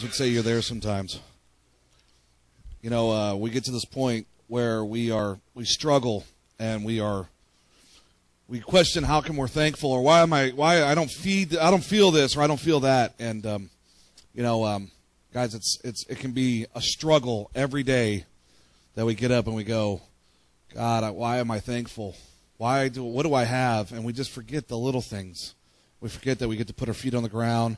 would say you're there sometimes. You know, we get to this point where we struggle and we question how come we're thankful, or why I don't feel this, or I don't feel that. And guys, it can be a struggle every day that we get up and we go, God, why am I thankful? What do I have? And we just forget the little things. We forget that we get to put our feet on the ground.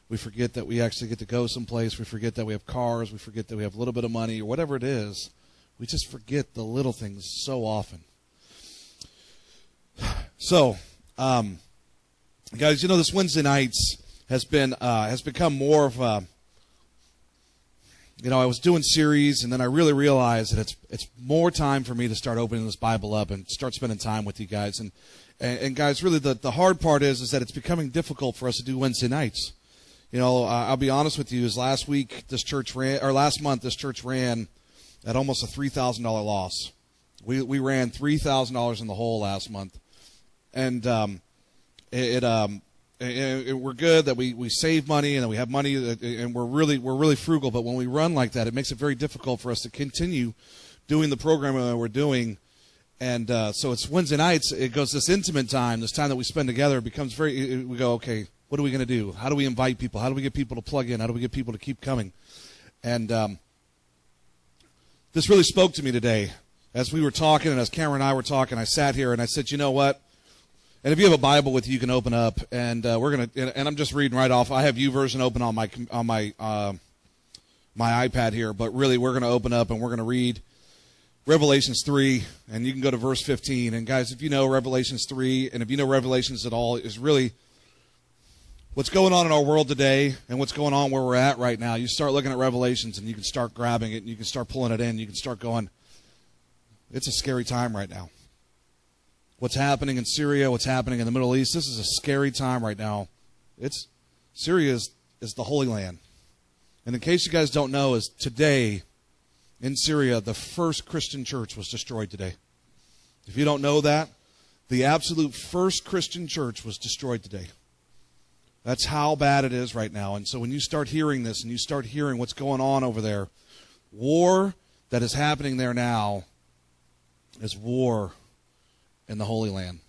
We forget that we actually get to go someplace. We forget that we have cars. We forget that we have a little bit of money, or whatever it is. We just forget the little things so often. So, guys, this Wednesday nights has become more of a, I was doing series, and then I really realized that it's more time for me to start opening this Bible up and start spending time with you guys. And guys, really the hard part is that it's becoming difficult for us to do Wednesday nights. I'll be honest with you, last month this church ran at almost a $3,000 loss. We ran $3,000 in the hole last month. And we're good that we save money and that we have money, and we're really frugal. But when we run like that, it makes it very difficult for us to continue doing the programming that we're doing. And so it's Wednesday nights. It goes this intimate time, this time that we spend together. It becomes we go, okay, what are we going to do? How do we invite people? How do we get people to plug in? How do we get people to keep coming? And this really spoke to me today as we were talking, and as Cameron and I were talking. I sat here and I said, you know what? And if you have a Bible with you, you can open up, and and I'm just reading right off. I have YouVersion open on my iPad here, but really we're going to open up and we're going to read Revelations 3, and you can go to verse 15. And guys, if you know Revelations 3, and if you know Revelations at all, is really what's going on in our world today and what's going on where we're at right now. You start looking at Revelations, and you can start grabbing it, and you can start pulling it in. You can start going, it's a scary time right now. What's happening in Syria, what's happening in the Middle East, this is a scary time right now. Syria is the Holy Land. And in case you guys don't know, is today in Syria, the first Christian church was destroyed today. If you don't know that, the absolute first Christian church was destroyed today. That's how bad it is right now. And so when you start hearing this and you start hearing what's going on over there, war that is happening there now is war in the Holy Land.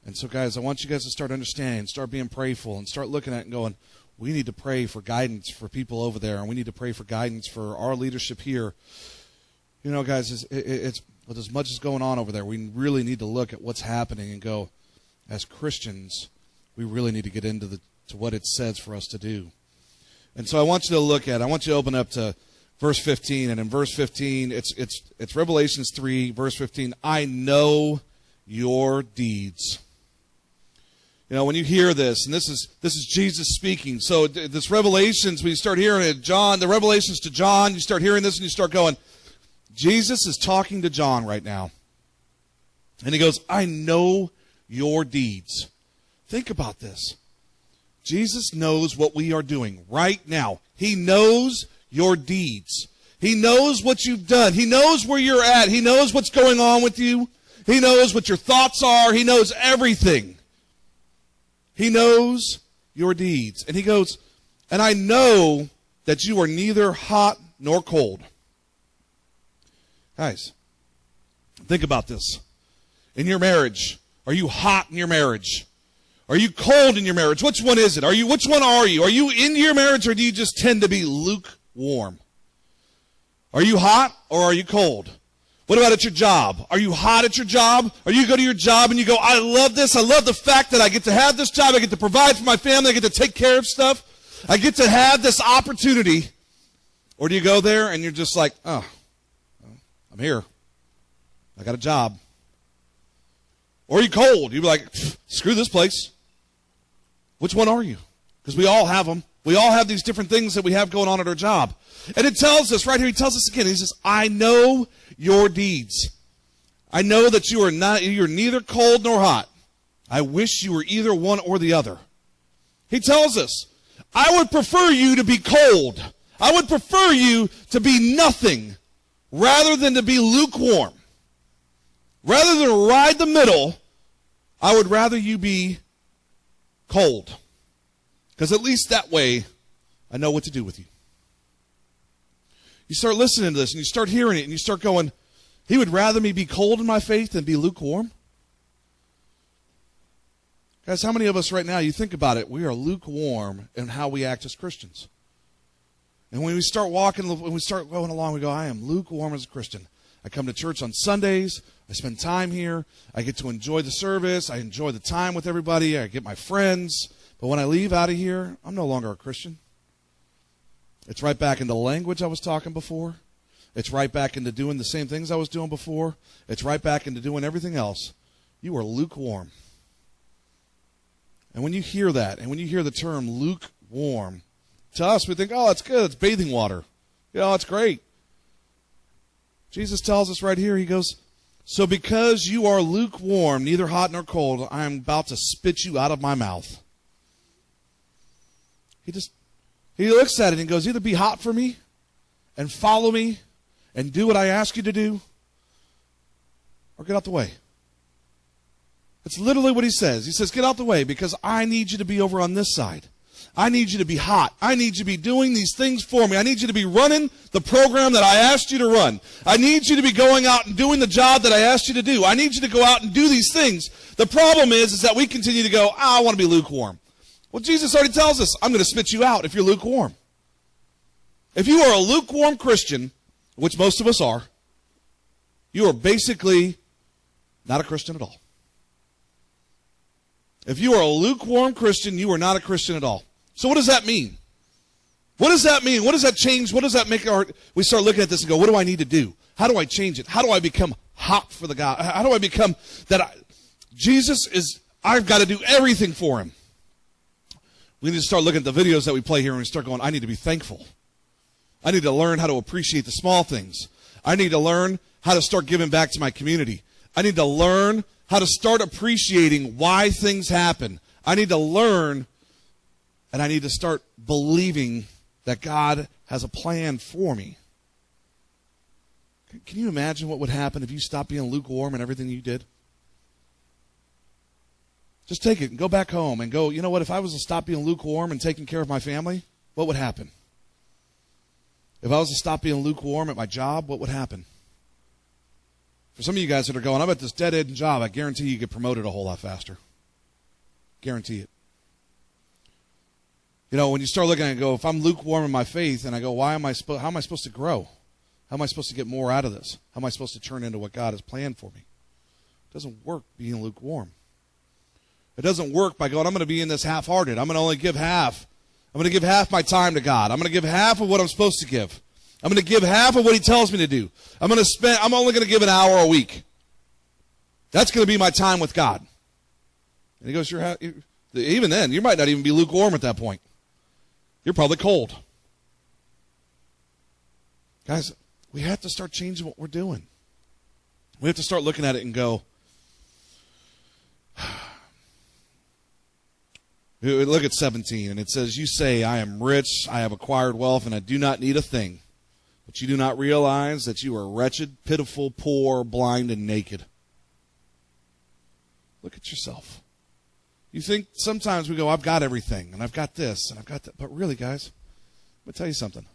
And so, guys, I want you guys to start understanding, start being prayerful, and start looking at it and going, we need to pray for guidance for people over there, and we need to pray for guidance for our leadership here. Guys, it's with as much as going on over there, we really need to look at what's happening and go, as Christians, we really need to get into to what it says for us to do. And so I want you to open up to verse 15, and in verse 15, it's Revelations 3, verse 15, I know your deeds. When you hear this, and this is Jesus speaking. So this Revelations, when you start hearing it, the Revelations to John, you start hearing this and you start going, Jesus is talking to John right now. And he goes, I know your deeds. Think about this. Jesus knows what we are doing right now. He knows your deeds. He knows what you've done. He knows where you're at. He knows what's going on with you. He knows what your thoughts are. He knows everything. He knows your deeds. And he goes, and I know that you are neither hot nor cold. Guys, think about this. In your marriage, are you hot in your marriage? Are you cold in your marriage? Which one is it? Which one are you? Are you in your marriage, or do you just tend to be lukewarm? Are you hot or are you cold? What about at your job? Are you hot at your job? Or you go to your job and you go, I love this. I love the fact that I get to have this job. I get to provide for my family. I get to take care of stuff. I get to have this opportunity. Or do you go there and you're just like, oh, I'm here. I got a job. Or are you cold? You're like, screw this place. Which one are you? Because we all have them. We all have these different things that we have going on at our job. And it tells us right here, he tells us again, he says, I know your deeds. I know that you're neither cold nor hot. I wish you were either one or the other. He tells us, I would prefer you to be cold. I would prefer you to be nothing rather than to be lukewarm. Rather than ride the middle, I would rather you be cold. Because at least that way, I know what to do with you. You start listening to this and you start hearing it and you start going, he would rather me be cold in my faith than be lukewarm? Guys, how many of us right now, you think about it, we are lukewarm in how we act as Christians. And when we start walking, when we start going along, we go, I am lukewarm as a Christian. I come to church on Sundays. I spend time here. I get to enjoy the service. I enjoy the time with everybody. I get my friends. But when I leave out of here, I'm no longer a Christian. It's right back into the language I was talking before. It's right back into doing the same things I was doing before. It's right back into doing everything else. You are lukewarm. And when you hear that, and when you hear the term lukewarm, to us we think, oh, it's good. It's bathing water. You know, it's great. Jesus tells us right here, he goes, so because you are lukewarm, neither hot nor cold, I am about to spit you out of my mouth. He looks at it and goes, either be hot for me and follow me and do what I ask you to do, or get out the way. That's literally what he says. He says, get out the way because I need you to be over on this side. I need you to be hot. I need you to be doing these things for me. I need you to be running the program that I asked you to run. I need you to be going out and doing the job that I asked you to do. I need you to go out and do these things. The problem is that we continue to go, I want to be lukewarm. Well, Jesus already tells us, I'm going to spit you out if you're lukewarm. If you are a lukewarm Christian, which most of us are, you are basically not a Christian at all. If you are a lukewarm Christian, you are not a Christian at all. So what does that mean? What does that mean? What does that change? What does that make we start looking at this and go, what do I need to do? How do I change it? How do I become hot for the God? How do I become that I've got to do everything for him. We need to start looking at the videos that we play here and we start going, I need to be thankful. I need to learn how to appreciate the small things. I need to learn how to start giving back to my community. I need to learn how to start appreciating why things happen. I need to learn, and I need to start believing that God has a plan for me. Can you imagine what would happen if you stopped being lukewarm in everything you did? Just take it and go back home and go, you know what, if I was to stop being lukewarm and taking care of my family, what would happen? If I was to stop being lukewarm at my job, what would happen? For some of you guys that are going, I'm at this dead-end job, I guarantee you get promoted a whole lot faster. Guarantee it. You know, when you start looking at it and go, if I'm lukewarm in my faith, and I go, how am I supposed to grow? How am I supposed to get more out of this? How am I supposed to turn into what God has planned for me? It doesn't work being lukewarm. It doesn't work by going, I'm going to be in this half-hearted. I'm going to only give half. I'm going to give half my time to God. I'm going to give half of what I'm supposed to give. I'm going to give half of what he tells me to do. I'm only going to give an hour a week. That's going to be my time with God. And he goes, even then, you might not even be lukewarm at that point. You're probably cold. Guys, we have to start changing what we're doing. We have to start looking at it and go, look at 17, and it says, you say, I am rich, I have acquired wealth, and I do not need a thing. But you do not realize that you are wretched, pitiful, poor, blind, and naked. Look at yourself. You think sometimes we go, I've got everything, and I've got this, and I've got that. But really, guys, let me tell you something.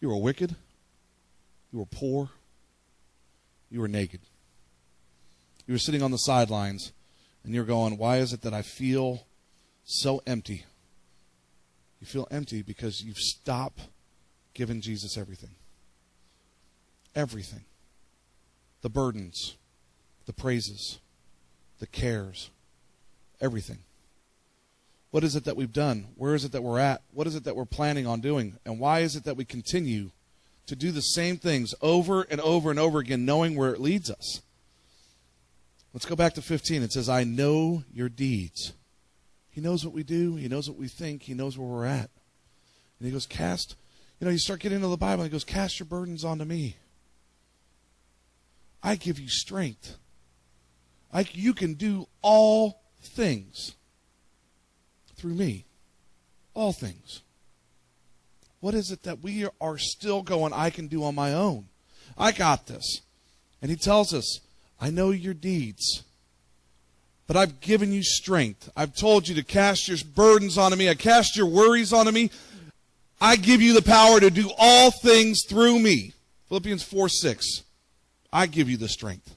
You are wicked. You are poor. You are naked. You are sitting on the sidelines, and you're going, why is it that I feel so empty? You feel empty because you've stopped giving Jesus everything. Everything. The burdens, the praises, the cares, everything. What is it that we've done? Where is it that we're at? What is it that we're planning on doing? And why is it that we continue to do the same things over and over and over again, knowing where it leads us? Let's go back to 15. It says, I know your deeds. He knows what we do. He knows what we think. He knows where we're at. And he goes, you start getting into the Bible, and he goes, cast your burdens onto me. I give you strength. You can do all things through me. All things. What is it that we are still going, I can do on my own? I got this. And he tells us, I know your deeds, but I've given you strength. I've told you to cast your burdens onto me. I cast your worries onto me. I give you the power to do all things through me. Philippians 4:6. I give you the strength.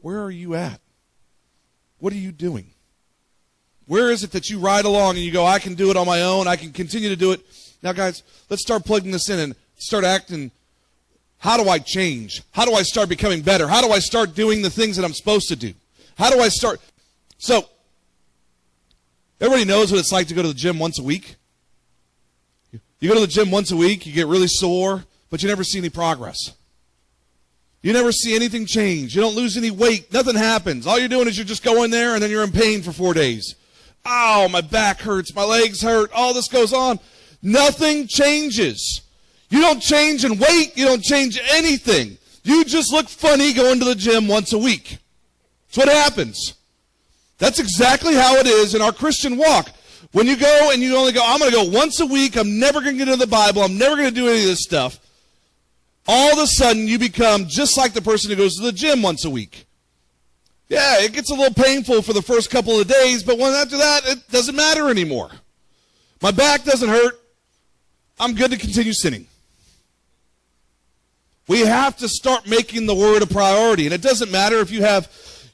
Where are you at? What are you doing? Where is it that you ride along and you go, I can do it on my own, I can continue to do it? Now, guys, let's start plugging this in and start acting. How do I change? How do I start becoming better? How do I start doing the things that I'm supposed to do? How do I start? So, everybody knows what it's like to go to the gym once a week. You go to the gym once a week, you get really sore, but you never see any progress. You never see anything change. You don't lose any weight. Nothing happens. All you're doing is you're just going there and then you're in pain for 4 days. Ow, my back hurts. My legs hurt. All this goes on. Nothing changes. You don't change in weight. You don't change anything. You just look funny going to the gym once a week. That's what happens. That's exactly how it is in our Christian walk. When you go and you only go, I'm going to go once a week. I'm never going to get into the Bible. I'm never going to do any of this stuff. All of a sudden, you become just like the person who goes to the gym once a week. Yeah, it gets a little painful for the first couple of days, but when after that, it doesn't matter anymore. My back doesn't hurt. I'm good to continue sinning. We have to start making the Word a priority, and it doesn't matter if you have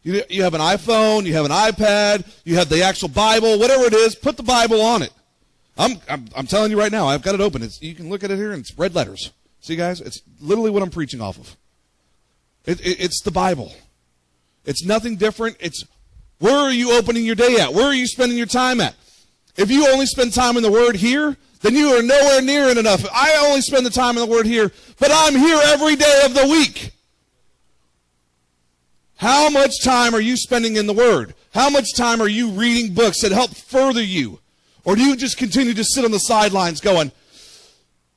an iPhone, you have an iPad, you have the actual Bible, whatever it is, put the Bible on it. I'm telling you right now, I've got it open. You can look at it here, and it's red letters. See, guys, it's literally what I'm preaching off of. It's the Bible. It's nothing different. It's where are you opening your day at? Where are you spending your time at? If you only spend time in the Word here, then you are nowhere near it enough. I only spend the time in the Word here, but I'm here every day of the week. How much time are you spending in the Word? How much time are you reading books that help further you? Or do you just continue to sit on the sidelines going,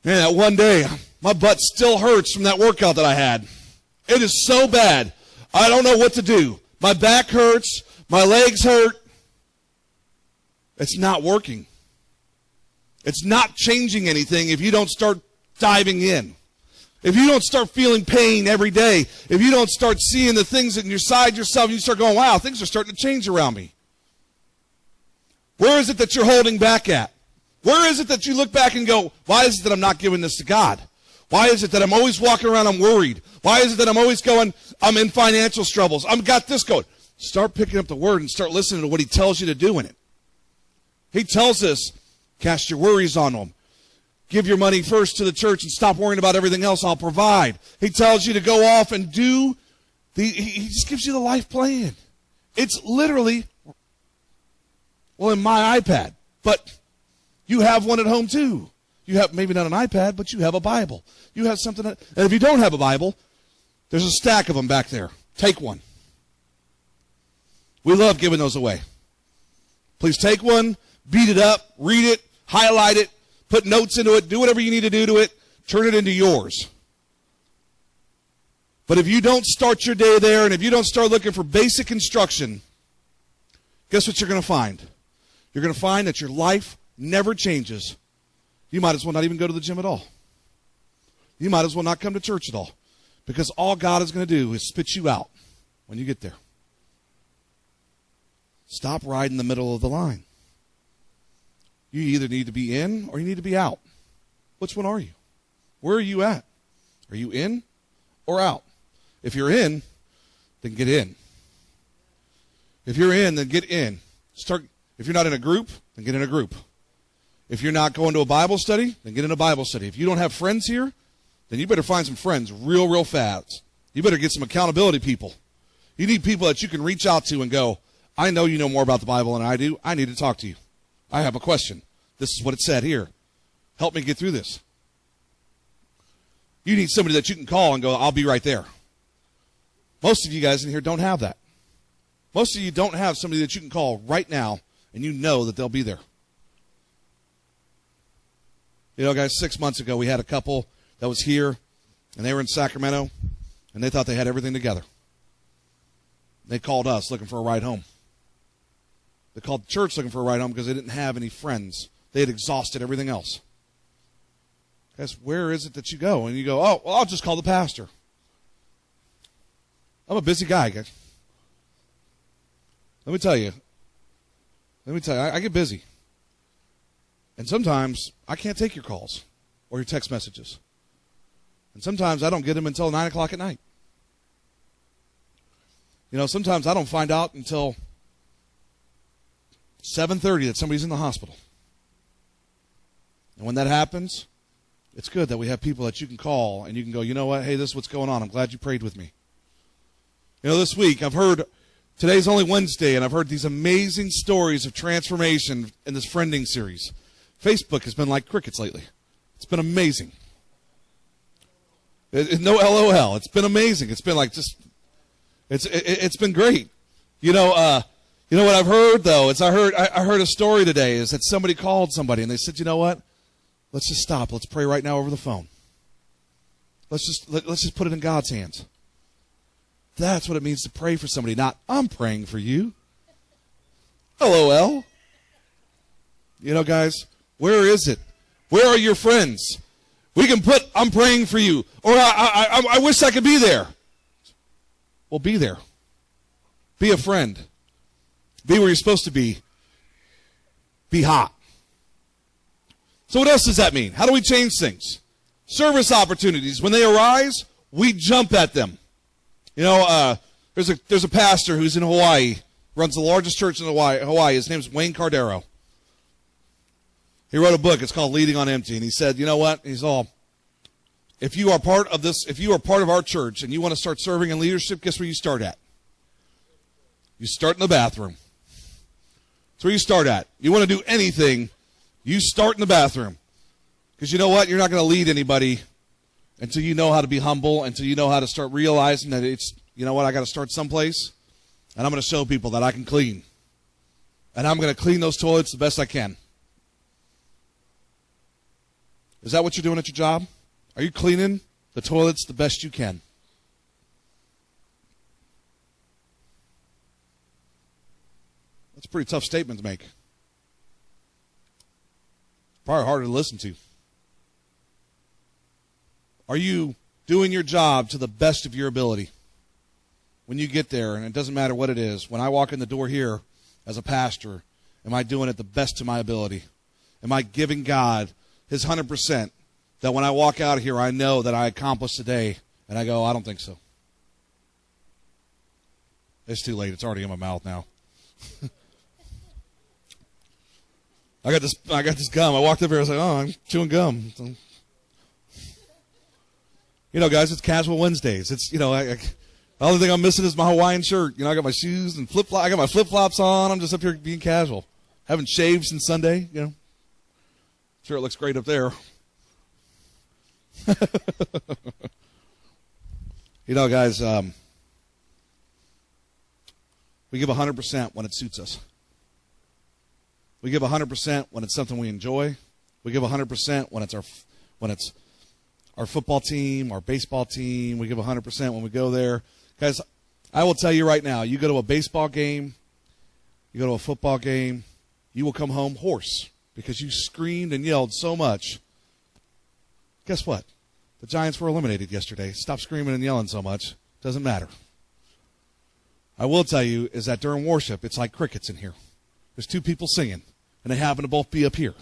man, that one day, my butt still hurts from that workout that I had. It is so bad. I don't know what to do. My back hurts. My legs hurt. It's not working. It's not changing anything if you don't start diving in. If you don't start feeling pain every day. If you don't start seeing the things inside yourself and you start going, wow, things are starting to change around me. Where is it that you're holding back at? Where is it that you look back and go, why is it that I'm not giving this to God? Why is it that I'm always walking around, I'm worried? Why is it that I'm always going, I'm in financial troubles? I've got this going. Start picking up the Word and start listening to what He tells you to do in it. He tells us, cast your worries on Him. Give your money first to the church and stop worrying about everything else. I'll provide. He tells you to go off and do. He just gives you the life plan. It's literally, well, in my iPad. But you have one at home too. You have maybe not an iPad, but you have a Bible. You have something. And if you don't have a Bible, there's a stack of them back there. Take one. We love giving those away. Please take one, beat it up, read it, highlight it, put notes into it, do whatever you need to do to it, turn it into yours. But if you don't start your day there, and if you don't start looking for basic instruction, guess what you're going to find? You're going to find that your life never changes. You might as well not even go to the gym at all. You might as well not come to church at all. Because all God is going to do is spit you out when you get there. Stop right in the middle of the line. You either need to be in or you need to be out. Which one are you? Where are you at? Are you in or out? If you're in, then get in. If you're in, then get in. If you're not in a group, then get in a group. If you're not going to a Bible study, then get in a Bible study. If you don't have friends here, then you better find some friends real fast. You better get some accountability people. You need people that you can reach out to and go, I know you know more about the Bible than I do. I need to talk to you. I have a question. This is what it said here. Help me get through this. You need somebody that you can call and go, I'll be right there. Most of you guys in here don't have that. Most of you don't have somebody that you can call right now and you know that they'll be there. You know, guys, 6 months ago we had a couple that was here and they were in Sacramento and they thought they had everything together. They called us looking for a ride home. They called the church looking for a ride home because they didn't have any friends. They had exhausted everything else. Guys, where is it that you go? And you go, oh, well, I'll just call the pastor. I'm a busy guy, guys. Let me tell you, I get busy. And sometimes I can't take your calls or your text messages. And sometimes I don't get them until 9 o'clock at night. You know, sometimes I don't find out until 7:30 that somebody's in the hospital. And when that happens, it's good that we have people that you can call and you can go, you know what, hey, this is what's going on. I'm glad you prayed with me. You know, this week I've heard, today's only Wednesday, and I've heard these amazing stories of transformation in this friending series. Facebook has been like crickets lately. It's been amazing. No LOL. It's been amazing. It's been like just, it's been great. You know what I've heard though is I heard a story today is that somebody called somebody and they said, you know what? Let's just stop. Let's pray right now over the phone. Let's just put it in God's hands. That's what it means to pray for somebody. Not I'm praying for you. LOL. You know, guys, where is it? Where are your friends? We can put I'm praying for you, or I wish I could be there. Well, be there. Be a friend. Be where you're supposed to be. Be hot. So what else does that mean? How do we change things? Service opportunities. When they arise, we jump at them. You know, there's a pastor who's in Hawaii, runs the largest church in Hawaii. His name's Wayne Cardero. He wrote a book. It's called Leading on Empty. And he said, you know what? If you are part of this, if you are part of our church and you want to start serving in leadership, guess where you start at? You start in the bathroom. That's where you start at. You want to do anything, you start in the bathroom. Because you know what? You're not going to lead anybody until you know how to be humble, until you know how to start realizing that it's, you know what, I got to start someplace, and I'm going to show people that I can clean. And I'm going to clean those toilets the best I can. Is that what you're doing at your job? Are you cleaning the toilets the best you can? That's a pretty tough statement to make. Probably harder to listen to. Are you doing your job to the best of your ability? When you get there, and it doesn't matter what it is, when I walk in the door here as a pastor, am I doing it the best of my ability? Am I giving God His 100%, that when I walk out of here, I know that I accomplished today, and I go, I don't think so. It's too late. It's already in my mouth now. I got this gum. I walked up here, I was like, oh, I'm chewing gum. You know, guys, it's Casual Wednesdays. It's, you know, the only thing I'm missing is my Hawaiian shirt. You know, I got my shoes and flip-flops. I got my flip-flops on. I'm just up here being casual. Haven't shaved since Sunday, you know. Sure, it looks great up there. You know, guys, we give 100% when it suits us. We give 100% when it's something we enjoy. We give 100% when it's our football team, our baseball team. We give 100% when we go there. Guys, I will tell you right now, you go to a baseball game, you go to a football game, you will come home hoarse because you screamed and yelled so much. Guess what? The Giants were eliminated yesterday. Stop screaming and yelling so much. Doesn't matter. I will tell you is that during worship, it's like crickets in here. There's two people singing, and they happen to both be up here.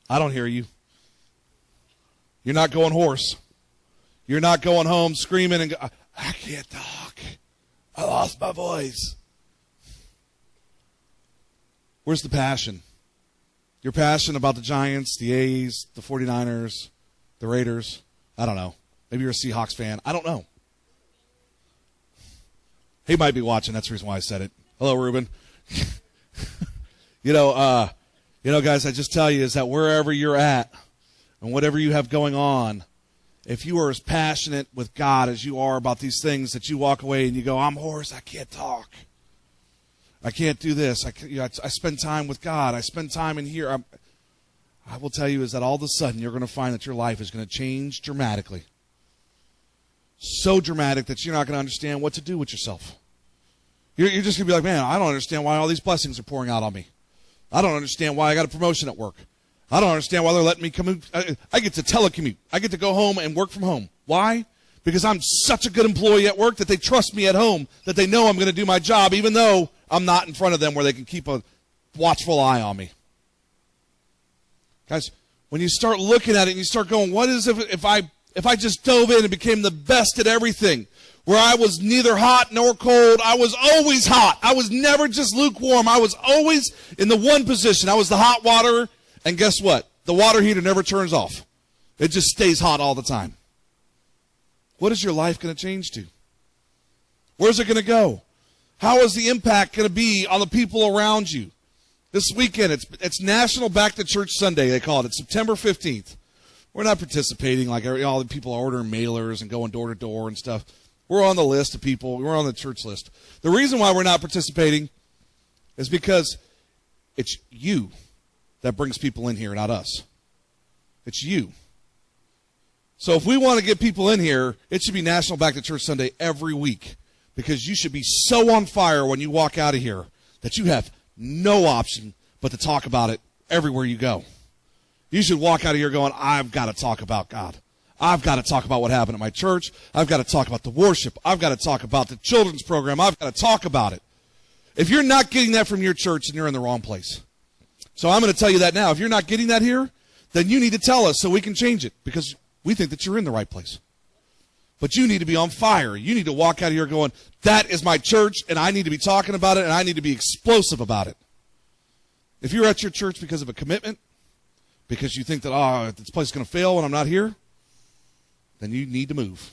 I don't hear you. You're not going hoarse. You're not going home screaming and I can't talk. I lost my voice. Where's the passion? Your passion about the Giants, the A's, the 49ers, the Raiders. I don't know. Maybe you're a Seahawks fan. I don't know. He might be watching. That's the reason why I said it. Hello, Ruben. You know, guys, I just tell you is that wherever you're at and whatever you have going on, if you are as passionate with God as you are about these things that you walk away and you go, I'm hoarse, I can't talk. I can't do this. I spend time with God. I spend time in here. I will tell you is that all of a sudden you're going to find that your life is going to change dramatically. So dramatic that you're not going to understand what to do with yourself. You're just going to be like, man, I don't understand why all these blessings are pouring out on me. I don't understand why I got a promotion at work. I don't understand why they're letting me come in. I get to telecommute. I get to go home and work from home. Why? Because I'm such a good employee at work that they trust me at home, that they know I'm going to do my job, even though I'm not in front of them where they can keep a watchful eye on me. Guys, when you start looking at it and you start going, what is if I just dove in and became the best at everything, where I was neither hot nor cold, I was always hot. I was never just lukewarm. I was always in the one position. I was the hot water, and guess what? The water heater never turns off. It just stays hot all the time. What is your life going to change to? Where's it going to go? How is the impact going to be on the people around you? This weekend, it's National Back to Church Sunday, they call it. It's September 15th. We're not participating like all the people are ordering mailers and going door to door and stuff. We're on the list of people. We're on the church list. The reason why we're not participating is because it's you that brings people in here, not us. It's you. So if we want to get people in here, it should be National Back to Church Sunday every week, because you should be so on fire when you walk out of here that you have no option but to talk about it everywhere you go. You should walk out of here going, I've got to talk about God. I've got to talk about what happened at my church. I've got to talk about the worship. I've got to talk about the children's program. I've got to talk about it. If you're not getting that from your church, then you're in the wrong place. So I'm going to tell you that now. If you're not getting that here, then you need to tell us so we can change it, because we think that you're in the right place. But you need to be on fire. You need to walk out of here going, that is my church, and I need to be talking about it, and I need to be explosive about it. If you're at your church because of a commitment, because you think that, this place is going to fail when I'm not here, then you need to move.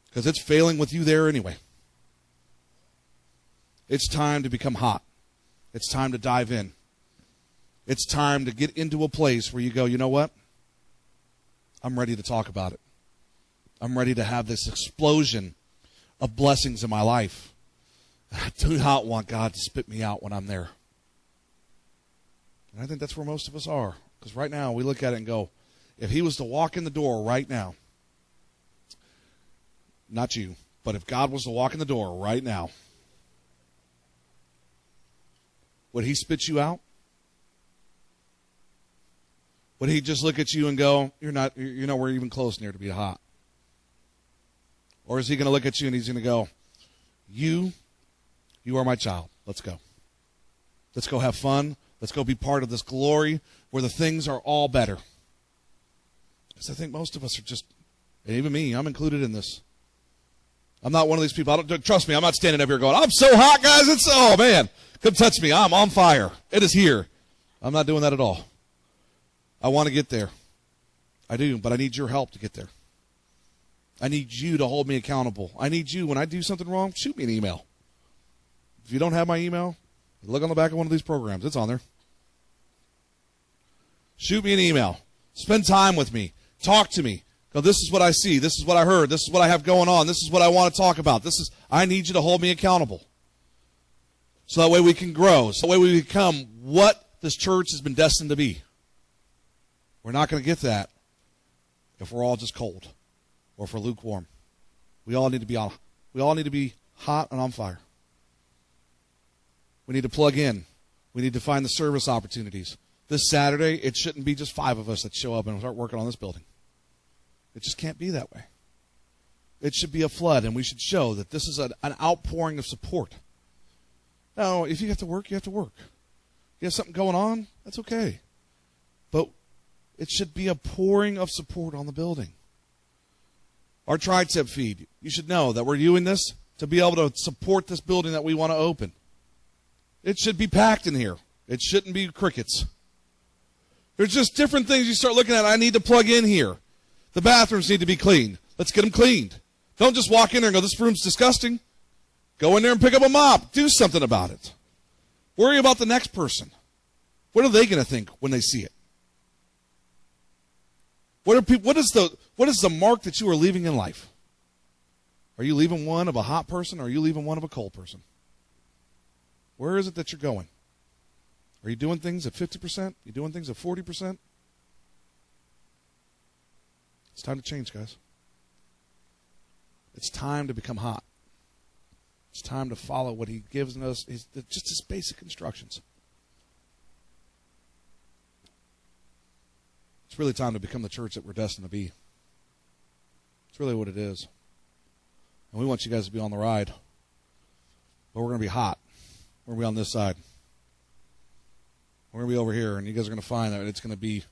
Because it's failing with you there anyway. It's time to become hot. It's time to dive in. It's time to get into a place where you go, you know what? I'm ready to talk about it. I'm ready to have this explosion of blessings in my life. I do not want God to spit me out when I'm there. And I think that's where most of us are. Because right now we look at it and go, if he was to walk in the door right now, not you, but if God was to walk in the door right now, would he spit you out? Would he just look at you and go, you're nowhere even close near to be hot? Or is he going to look at you and he's going to go, you are my child. Let's go. Let's go have fun. Let's go be part of this glory where the things are all better. Because I think most of us are just, and even me, I'm included in this. I'm not one of these people. Trust me, I'm not standing up here going, I'm so hot, guys. Oh, man, come touch me. I'm on fire. It is here. I'm not doing that at all. I want to get there. I do, but I need your help to get there. I need you to hold me accountable. I need you, when I do something wrong, shoot me an email. If you don't have my email, look on the back of one of these programs. It's on there. Shoot me an email. Spend time with me. Talk to me. Go, this is what I see. This is what I heard. This is what I have going on. This is what I want to talk about. I need you to hold me accountable. So that way we can grow. So that way we become what this church has been destined to be. We're not going to get that if we're all just cold or if we're lukewarm. We all need to be hot and on fire. We need to plug in. We need to find the service opportunities. This Saturday, it shouldn't be just 5 of us that show up and start working on this building. It just can't be that way. It should be a flood, and we should show that this is an outpouring of support. Now, if you have to work, you have to work. If you have something going on, that's okay. But it should be a pouring of support on the building. Our tri-tip feed, you should know that we're doing this to be able to support this building that we want to open. It should be packed in here. It shouldn't be crickets. There's just different things you start looking at. I need to plug in here. The bathrooms need to be cleaned. Let's get them cleaned. Don't just walk in there and go, this room's disgusting. Go in there and pick up a mop. Do something about it. Worry about the next person. What are they going to think when they see it? What is the mark that you are leaving in life? Are you leaving one of a hot person, or are you leaving one of a cold person? Where is it that you're going? Are you doing things at 50%? Are you doing things at 40%? It's time to change, guys. It's time to become hot. It's time to follow what he gives us, just his basic instructions. It's really time to become the church that we're destined to be. It's really what it is. And we want you guys to be on the ride. But we're going to be hot. We're going to be on this side. We're going to be over here, and you guys are going to find that it's going to be,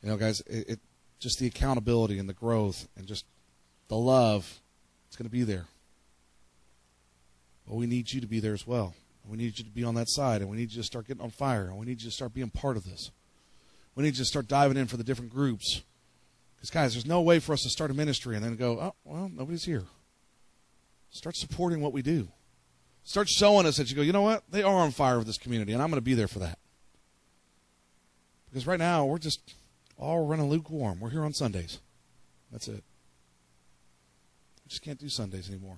guys, it just the accountability and the growth and just the love, it's going to be there. But we need you to be there as well. We need you to be on that side, and we need you to start getting on fire, and we need you to start being part of this. We need you to start diving in for the different groups. Because, guys, there's no way for us to start a ministry and then go, oh, well, nobody's here. Start supporting what we do. Start showing us that you go, you know what? They are on fire with this community, and I'm going to be there for that. Because right now, we're just all running lukewarm. We're here on Sundays. That's it. We just can't do Sundays anymore.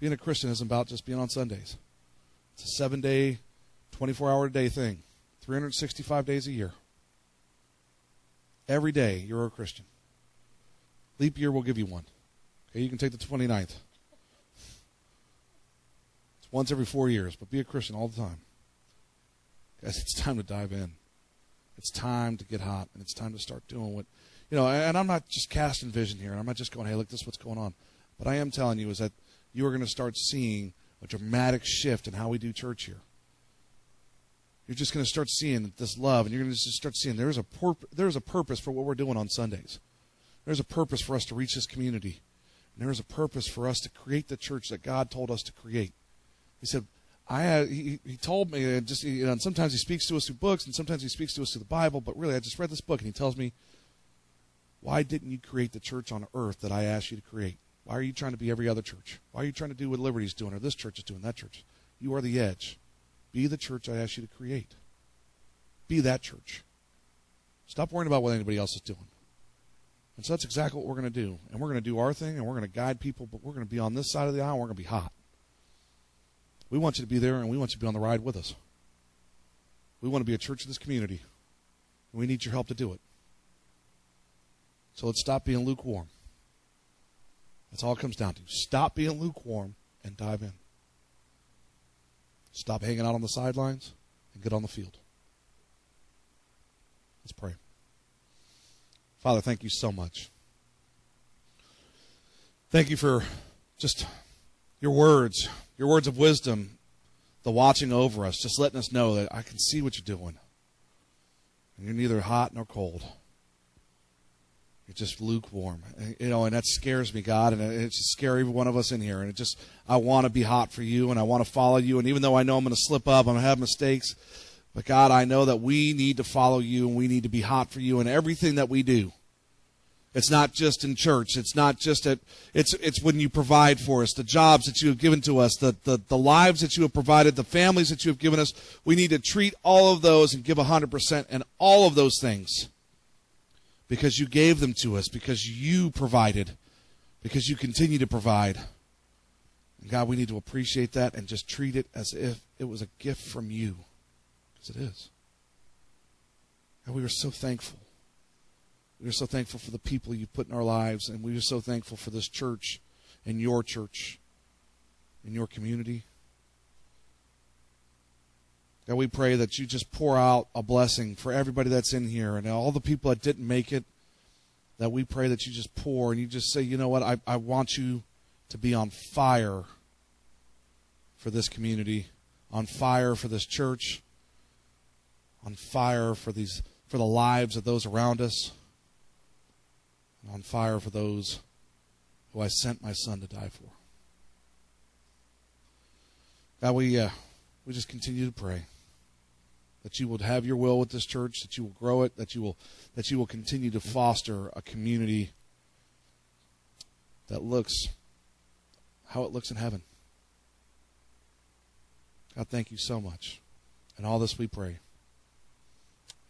Being a Christian isn't about just being on Sundays. It's a 7-day, 24-hour-a-day thing. 365 days a year. Every day, you're a Christian. Leap year will give you one. Okay, you can take the 29th. It's once every 4 years, but be a Christian all the time. Guys, it's time to dive in. It's time to get hot, and it's time to start doing what, and I'm not just casting vision here, and I'm not just going, hey, look, this is what's going on. But I am telling you is that you are going to start seeing a dramatic shift in how we do church here. You're just going to start seeing this love, and you're going to just start seeing there's a purpose for what we're doing on Sundays. There's a purpose for us to reach this community. And there's a purpose for us to create the church that God told us to create. He said, he told me, and sometimes he speaks to us through books, and sometimes he speaks to us through the Bible, but really I just read this book, and he tells me, why didn't you create the church on earth that I asked you to create? Why are you trying to be every other church? Why are you trying to do what Liberty's doing, or this church is doing, that church? You are the edge. Be the church I asked you to create. Be that church. Stop worrying about what anybody else is doing. And so that's exactly what we're going to do. And we're going to do our thing, and we're going to guide people, but we're going to be on this side of the aisle, and we're going to be hot. We want you to be there, and we want you to be on the ride with us. We want to be a church of this community, and we need your help to do it. So let's stop being lukewarm. That's all it comes down to. Stop being lukewarm and dive in. Stop hanging out on the sidelines and get on the field. Let's pray. Father, thank you so much. Thank you for just your words of wisdom, the watching over us, just letting us know that I can see what you're doing. And you're neither hot nor cold. You're just lukewarm. And that scares me, God, and it's just scary every one of us in here. And I want to be hot for you, and I want to follow you. And even though I know I'm going to slip up, I'm going to have mistakes, but God, I know that we need to follow you, and we need to be hot for you in everything that we do. It's not just in church. It's not just it's when you provide for us, the jobs that you have given to us, the lives that you have provided, the families that you have given us. We need to treat all of those and give 100% in all of those things. Because you gave them to us, because you provided, because you continue to provide. And God, we need to appreciate that and just treat it as if it was a gift from you, because it is. And we are so thankful. We are so thankful for the people you put in our lives, and we are so thankful for this church and your church, in your community. God, we pray that you just pour out a blessing for everybody that's in here and all the people that didn't make it, that we pray that you just pour and you just say, you know what, I want you to be on fire for this community, on fire for this church, on fire for the lives of those around us, and on fire for those who I sent my son to die for. God, we just continue to pray that you would have your will with this church, that you will grow it, that you will continue to foster a community that looks how it looks in heaven. God, thank you so much. And all this we pray.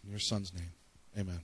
In your son's name, amen.